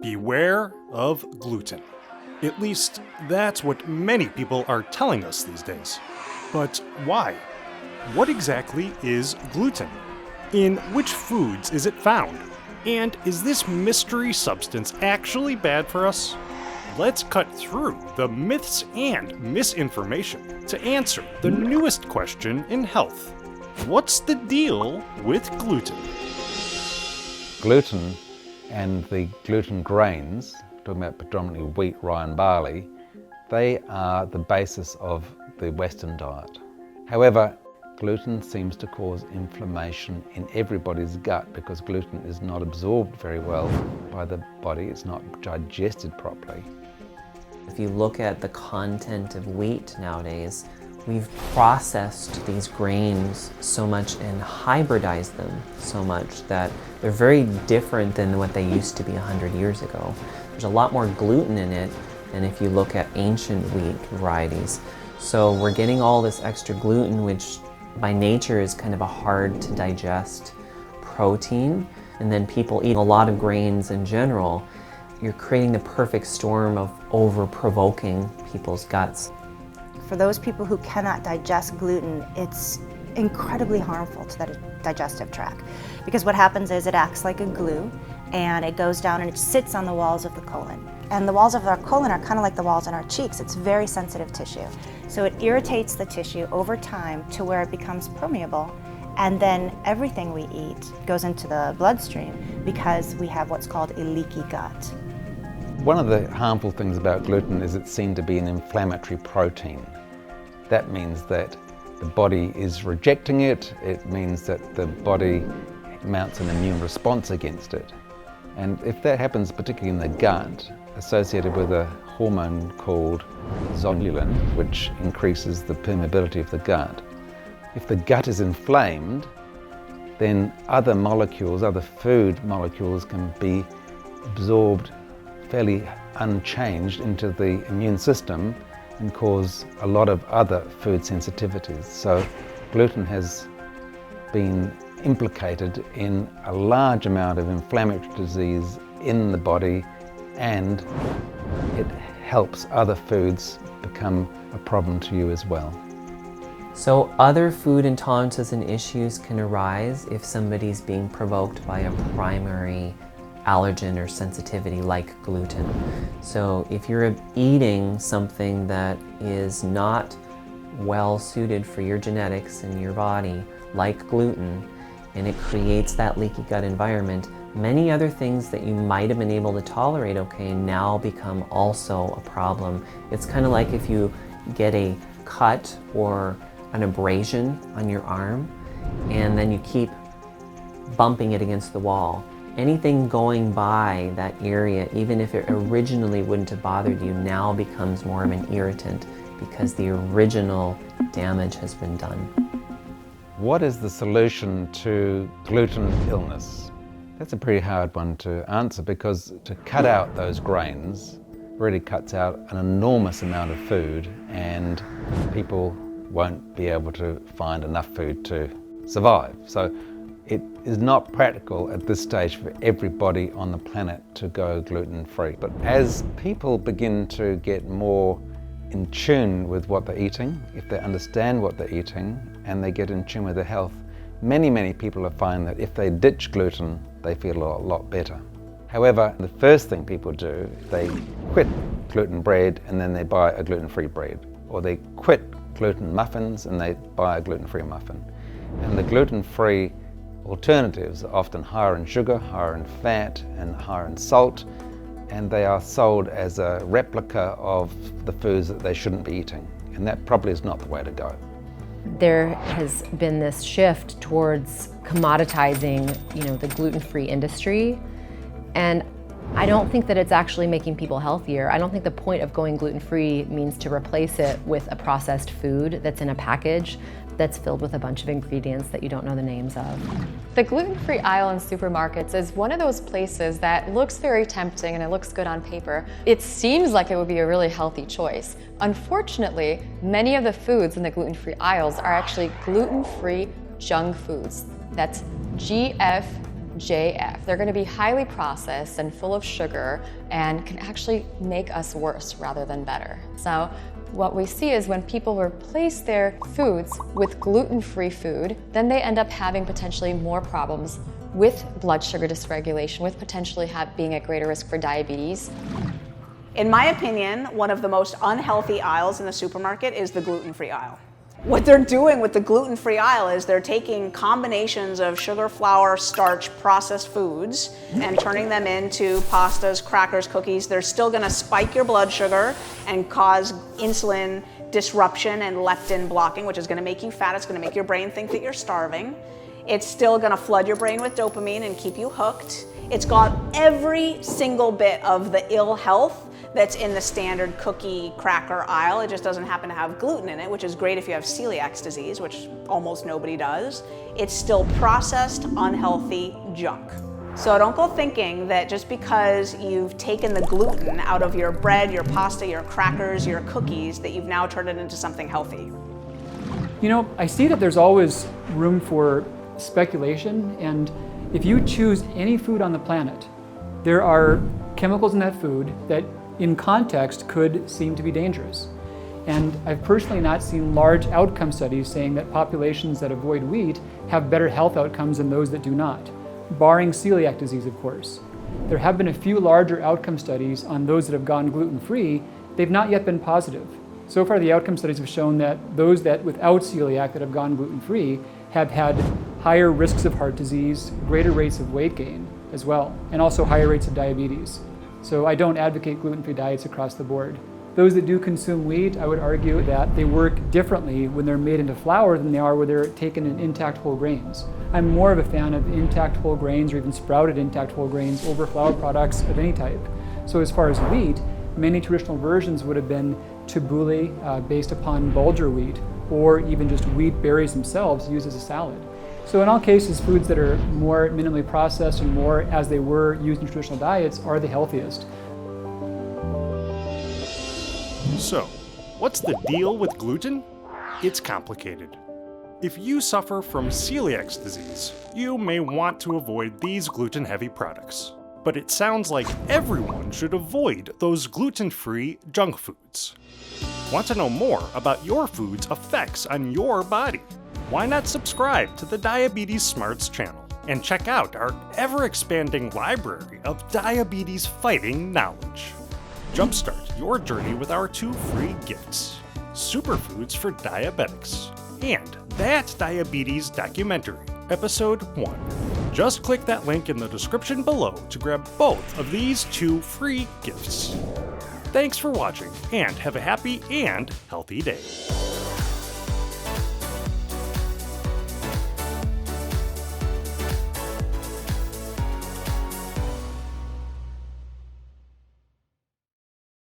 Beware of gluten. At least, that's what many people are telling us these days. But why? What exactly is gluten? In which foods is it found? And is this mystery substance actually bad for us? Let's cut through the myths and misinformation to answer the newest question in health. What's the deal with gluten? Gluten and the gluten grains, talking about predominantly wheat, rye and barley, they are the basis of the Western diet. However, gluten seems to cause inflammation in everybody's gut because gluten is not absorbed very well by the body, it's not digested properly. If you look at the content of wheat nowadays, we've processed these grains so much and hybridized them so much that they're very different than what they used to be 100 years ago. There's a lot more gluten in it than if you look at ancient wheat varieties. So we're getting all this extra gluten, which by nature is kind of a hard to digest protein. And then people eat a lot of grains in general. You're creating the perfect storm of over-provoking people's guts. For those people who cannot digest gluten, it's incredibly harmful to the digestive tract because what happens is it acts like a glue and it goes down and it sits on the walls of the colon. And the walls of our colon are kind of like the walls on our cheeks. It's very sensitive tissue. So it irritates the tissue over time to where it becomes permeable, and then everything we eat goes into the bloodstream because we have what's called a leaky gut. One of the harmful things about gluten is it's seen to be an inflammatory protein. That means that the body is rejecting it. It means that the body mounts an immune response against it. And if that happens particularly in the gut, associated with a hormone called zonulin, which increases the permeability of the gut, if the gut is inflamed, then other molecules, other food molecules can be absorbed fairly unchanged into the immune system and cause a lot of other food sensitivities. So gluten has been implicated in a large amount of inflammatory disease in the body, and it helps other foods become a problem to you as well. So other food intolerances and issues can arise if somebody's being provoked by a primary allergen or sensitivity like gluten. So if you're eating something that is not well suited for your genetics and your body, like gluten, and it creates that leaky gut environment, many other things that you might have been able to tolerate okay now become also a problem. It's kind of like if you get a cut or an abrasion on your arm and then you keep bumping it against the wall. Anything going by that area, even if it originally wouldn't have bothered you, now becomes more of an irritant because the original damage has been done. What is the solution to gluten illness? That's a pretty hard one to answer because to cut out those grains really cuts out an enormous amount of food and people won't be able to find enough food to survive. So it is not practical at this stage for everybody on the planet to go gluten-free. But as people begin to get more in tune with what they're eating, if they understand what they're eating and they get in tune with their health, many people have found that if they ditch gluten, they feel a lot better. However, the first thing people do, they quit gluten bread and then they buy a gluten-free bread. Or they quit gluten muffins and they buy a gluten-free muffin. And the gluten-free alternatives are often higher in sugar, higher in fat, and higher in salt, and they are sold as a replica of the foods that they shouldn't be eating. And that probably is not the way to go. There has been this shift towards commoditizing, the gluten-free industry, and I don't think that it's actually making people healthier. I don't think the point of going gluten-free means to replace it with a processed food that's in a package that's filled with a bunch of ingredients that you don't know the names of. The gluten-free aisle in supermarkets is one of those places that looks very tempting and it looks good on paper. It seems like it would be a really healthy choice. Unfortunately, many of the foods in the gluten-free aisles are actually gluten-free junk foods. That's GFGF. JF. They're going to be highly processed and full of sugar and can actually make us worse rather than better. So what we see is when people replace their foods with gluten-free food, then they end up having potentially more problems with blood sugar dysregulation, with potentially being at greater risk for diabetes. In my opinion, one of the most unhealthy aisles in the supermarket is the gluten-free aisle. What they're doing with the gluten-free aisle is they're taking combinations of sugar, flour, starch, processed foods and turning them into pastas, crackers, cookies. They're still gonna spike your blood sugar and cause insulin disruption and leptin blocking, which is gonna make you fat. It's gonna make your brain think that you're starving. It's still gonna flood your brain with dopamine and keep you hooked. It's got every single bit of the ill health that's in the standard cookie cracker aisle. It just doesn't happen to have gluten in it, which is great if you have celiac disease, which almost nobody does. It's still processed, unhealthy junk. So don't go thinking that just because you've taken the gluten out of your bread, your pasta, your crackers, your cookies, that you've now turned it into something healthy. You know, I see that there's always room for speculation, and if you choose any food on the planet, there are chemicals in that food that in context could seem to be dangerous. And I've personally not seen large outcome studies saying that populations that avoid wheat have better health outcomes than those that do not, barring celiac disease, of course. There have been a few larger outcome studies on those that have gone gluten-free. They've not yet been positive. So far, the outcome studies have shown that those that without celiac that have gone gluten-free have had higher risks of heart disease, greater rates of weight gain as well, and also higher rates of diabetes. So I don't advocate gluten-free diets across the board. Those that do consume wheat, I would argue that they work differently when they're made into flour than they are when they're taken in intact whole grains. I'm more of a fan of intact whole grains or even sprouted intact whole grains over flour products of any type. So as far as wheat, many traditional versions would have been tabbouleh based upon bulgur wheat, or even just wheat berries themselves used as a salad. So in all cases, foods that are more minimally processed and more as they were used in traditional diets are the healthiest. So, what's the deal with gluten? It's complicated. If you suffer from celiac disease, you may want to avoid these gluten-heavy products. But it sounds like everyone should avoid those gluten-free junk foods. Want to know more about your food's effects on your body? Why not subscribe to the Diabetes Smarts channel and check out our ever-expanding library of diabetes-fighting knowledge. Jumpstart your journey with our 2 free gifts: Superfoods for Diabetics and That Diabetes Documentary, Episode 1. Just click that link in the description below to grab both of these 2 free gifts. Thanks for watching, and have a happy and healthy day.